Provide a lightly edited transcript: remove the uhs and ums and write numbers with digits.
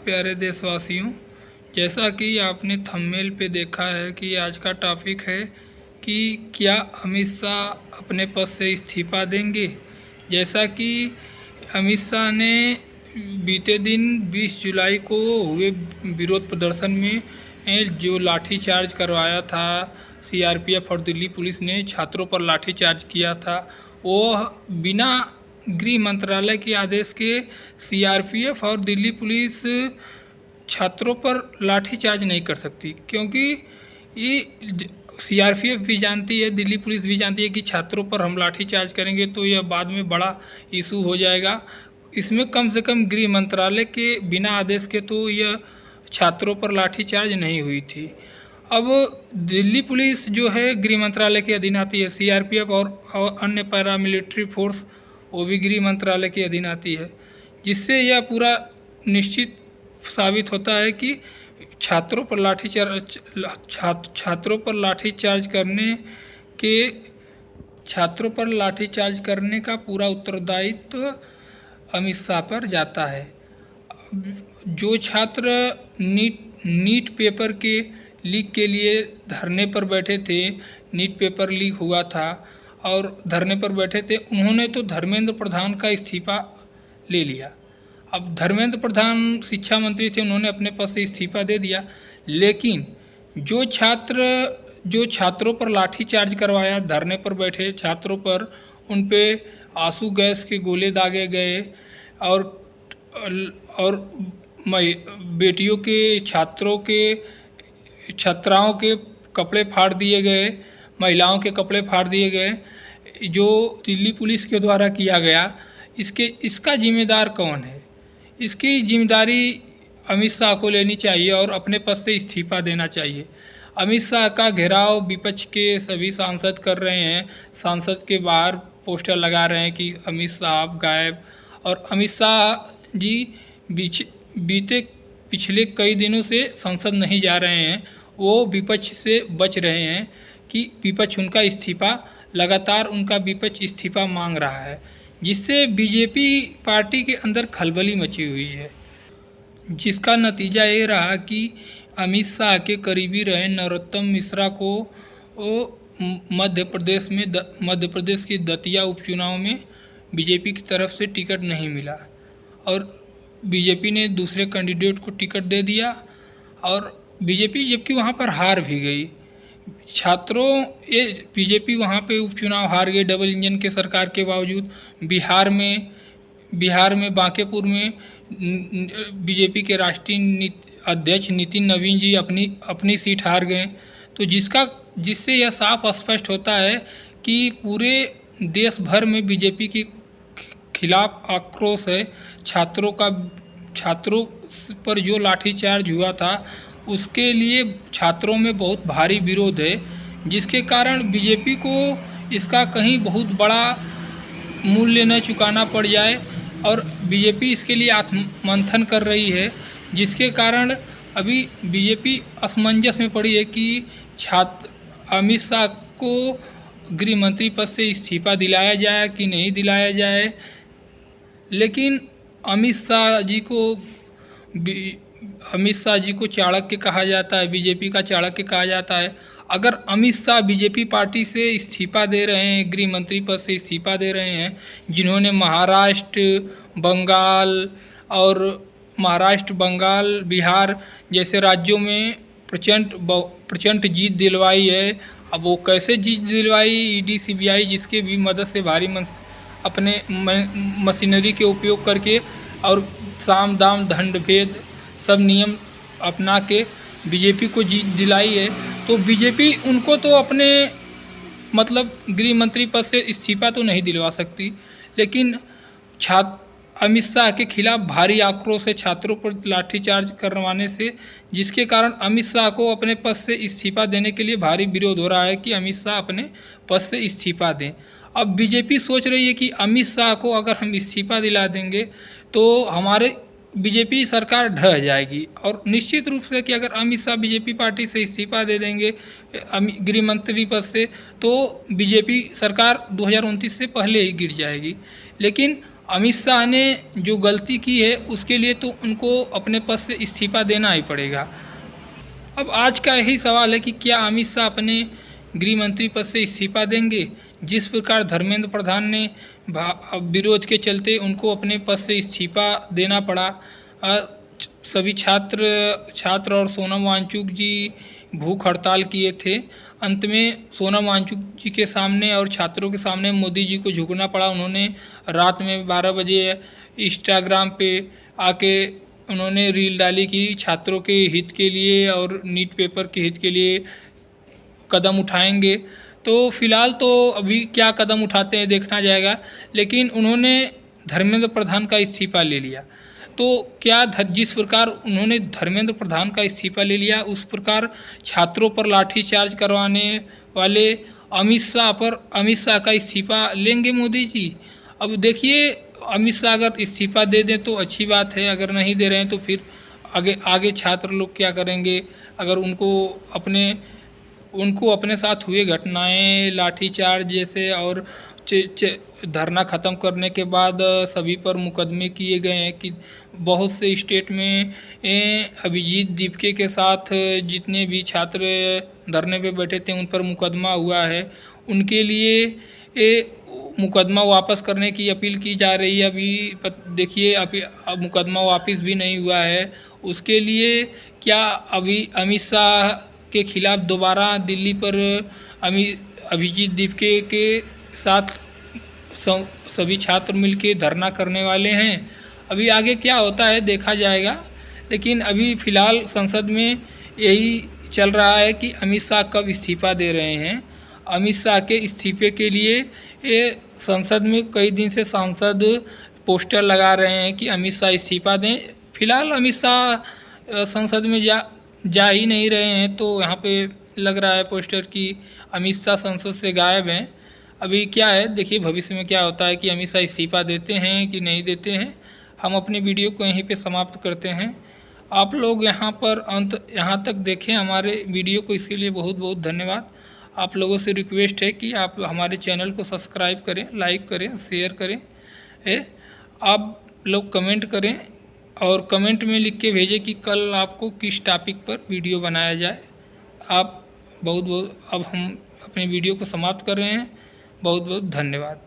प्यारे देशवासियों, जैसा कि आपने थंबनेल पे देखा है कि आज का टॉपिक है कि क्या अमित शाह अपने पद से इस्तीफा देंगे। जैसा कि अमित शाह ने बीते दिन 20 जुलाई को हुए विरोध प्रदर्शन में जो लाठीचार्ज करवाया था, सीआरपीएफ और दिल्ली पुलिस ने छात्रों पर लाठीचार्ज किया था, वो बिना गृह मंत्रालय के आदेश के सीआरपीएफ और दिल्ली पुलिस छात्रों पर लाठीचार्ज नहीं कर सकती, क्योंकि ये सीआरपीएफ भी जानती है, दिल्ली पुलिस भी जानती है कि छात्रों पर हम लाठीचार्ज करेंगे तो यह बाद में बड़ा इशू हो जाएगा। इसमें कम से कम गृह मंत्रालय के बिना आदेश के तो यह छात्रों पर लाठीचार्ज नहीं हुई थी। अब दिल्ली पुलिस जो है गृह मंत्रालय के अधीन आती है, सीआरपीएफ और अन्य पैरामिलिट्री फोर्स वो भी गृह मंत्रालय के अधीन आती है, जिससे यह पूरा निश्चित साबित होता है कि छात्रों पर लाठीचार्ज करने का पूरा उत्तरदायित्व अमित शाह पर जाता है। जो छात्र नीट पेपर के लीक के लिए धरने पर बैठे थे, नीट पेपर लीक हुआ था और धरने पर बैठे थे, उन्होंने तो धर्मेंद्र प्रधान का इस्तीफा ले लिया। अब धर्मेंद्र प्रधान शिक्षा मंत्री थे, उन्होंने अपने पद से इस्तीफा दे दिया, लेकिन जो छात्रों पर लाठीचार्ज करवाया, धरने पर बैठे छात्रों पर उन पे आंसू गैस के गोले दागे गए और बेटियों के छात्राओं के कपड़े फाड़ दिए गए, महिलाओं के कपड़े फाड़ दिए गए, जो दिल्ली पुलिस के द्वारा किया गया, इसका जिम्मेदार कौन है? इसकी जिम्मेदारी अमित शाह को लेनी चाहिए और अपने पद से इस्तीफा देना चाहिए। अमित शाह का घेराव विपक्ष के सभी सांसद कर रहे हैं, सांसद के बाहर पोस्टर लगा रहे हैं कि अमित शाह गायब, और अमित शाह जी पिछले कई दिनों से संसद नहीं जा रहे हैं। वो विपक्ष से बच रहे हैं कि विपक्ष उनका इस्तीफा, लगातार उनका विपक्ष इस्तीफा मांग रहा है, जिससे बीजेपी पार्टी के अंदर खलबली मची हुई है, जिसका नतीजा ये रहा कि अमित शाह के करीबी रहे नरोत्तम मिश्रा को मध्य प्रदेश के दतिया उपचुनाव में बीजेपी की तरफ से टिकट नहीं मिला और बीजेपी ने दूसरे कैंडिडेट को टिकट दे दिया और बीजेपी जबकि वहाँ पर हार भी गई। बीजेपी वहाँ पे उपचुनाव हार गई डबल इंजन के सरकार के बावजूद। बिहार में बांकेपुर में बीजेपी के राष्ट्रीय अध्यक्ष नितिन नवीन जी अपनी सीट हार गए। तो जिससे यह साफ स्पष्ट होता है कि पूरे देश भर में बीजेपी के खिलाफ आक्रोश है। छात्रों पर जो लाठीचार्ज हुआ था उसके लिए छात्रों में बहुत भारी विरोध है, जिसके कारण बीजेपी को इसका कहीं बहुत बड़ा मूल्य न चुकाना पड़ जाए और बीजेपी इसके लिए आत्ममंथन कर रही है, जिसके कारण अभी बीजेपी असमंजस में पड़ी है कि अमित शाह को गृह मंत्री पद से इस्तीफा दिलाया जाए कि नहीं दिलाया जाए। लेकिन अमित शाह जी को चाणक्य कहा जाता है, बीजेपी का चाणक्य कहा जाता है। अगर अमित शाह बीजेपी पार्टी से इस्तीफा दे रहे हैं, गृह मंत्री पद से इस्तीफा दे रहे हैं, जिन्होंने महाराष्ट्र, बंगाल, बिहार जैसे राज्यों में प्रचंड जीत दिलवाई है। अब वो कैसे जीत दिलवाई? ईडी, सीबीआई जिसके भी मदद से भारी अपने मशीनरी के उपयोग करके और साम दाम दंड भेद सब नियम अपना के बीजेपी को जीत दिलाई है। तो बीजेपी उनको तो अपने गृह मंत्री पद से इस्तीफा तो नहीं दिलवा सकती, लेकिन अमित शाह के खिलाफ भारी आक्रोश है छात्रों पर लाठीचार्ज करवाने से, जिसके कारण अमित शाह को अपने पद से इस्तीफा देने के लिए भारी विरोध हो रहा है कि अमित शाह अपने पद से इस्तीफा दें। अब बीजेपी सोच रही है कि अमित शाह को अगर हम इस्तीफा दिला देंगे तो हमारे बीजेपी सरकार ढह जाएगी, और निश्चित रूप से कि अगर अमित शाह बीजेपी पार्टी से इस्तीफा दे देंगे गृह मंत्री पद से, तो बीजेपी सरकार 2029 से पहले ही गिर जाएगी। लेकिन अमित शाह ने जो गलती की है उसके लिए तो उनको अपने पद से इस्तीफा देना ही पड़ेगा। अब आज का यही सवाल है कि क्या अमित शाह अपने गृह मंत्री पद से इस्तीफा देंगे। जिस प्रकार धर्मेंद्र प्रधान ने विरोध के चलते उनको अपने पद से इस्तीफा देना पड़ा। सभी छात्र और सोनम वांगचुक जी भूख हड़ताल किए थे। अंत में सोनम वांगचुक जी के सामने और छात्रों के सामने मोदी जी को झुकना पड़ा। उन्होंने रात में 12 बजे इंस्टाग्राम पे आके उन्होंने रील डाली कि छात्रों के हित के लिए और नीट पेपर के हित के लिए कदम उठाएंगे। तो फिलहाल तो अभी क्या कदम उठाते हैं देखना जाएगा, लेकिन उन्होंने धर्मेंद्र प्रधान का इस्तीफा ले लिया। तो क्या जिस प्रकार उन्होंने धर्मेंद्र प्रधान का इस्तीफा ले लिया उस प्रकार छात्रों पर लाठीचार्ज करवाने वाले अमित शाह का इस्तीफा लेंगे मोदी जी। अब देखिए, अमित शाह अगर इस्तीफा दे दें तो अच्छी बात है, अगर नहीं दे रहे हैं तो फिर आगे छात्र लोग क्या करेंगे। अगर उनको अपने साथ हुए घटनाएं लाठीचार्ज जैसे और धरना ख़त्म करने के बाद सभी पर मुकदमे किए गए हैं कि बहुत से स्टेट में अभिजीत दीपके के साथ जितने भी छात्र धरने पे बैठे थे उन पर मुकदमा हुआ है। उनके लिए मुकदमा वापस करने की अपील की जा रही है। अभी देखिए अब मुकदमा वापस भी नहीं हुआ है। उसके लिए क्या अभी अमित शाह के खिलाफ दोबारा दिल्ली पर अभिजीत दीपके के साथ सभी छात्र मिलके धरना करने वाले हैं। अभी आगे क्या होता है देखा जाएगा, लेकिन अभी फ़िलहाल संसद में यही चल रहा है कि अमित शाह कब इस्तीफा दे रहे हैं। अमित शाह के इस्तीफे के लिए संसद में कई दिन से सांसद पोस्टर लगा रहे हैं कि अमित शाह इस्तीफा दें। फिलहाल अमित शाह संसद में जा ही नहीं रहे हैं, तो यहाँ पे लग रहा है पोस्टर कि अमित शाह संसद से गायब हैं। अभी क्या है देखिए भविष्य में क्या होता है कि अमित शाह इस्तीफा देते हैं कि नहीं देते हैं। हम अपने वीडियो को यहीं पे समाप्त करते हैं। आप लोग यहाँ तक देखें हमारे वीडियो को, इसके लिए बहुत बहुत धन्यवाद। आप लोगों से रिक्वेस्ट है कि आप हमारे चैनल को सब्सक्राइब करें, लाइक करें, शेयर करें। आप लोग कमेंट करें और कमेंट में लिख के भेजें कि कल आपको किस टॉपिक पर वीडियो बनाया जाए। आप बहुत अब हम अपने वीडियो को समाप्त कर रहे हैं। बहुत बहुत धन्यवाद।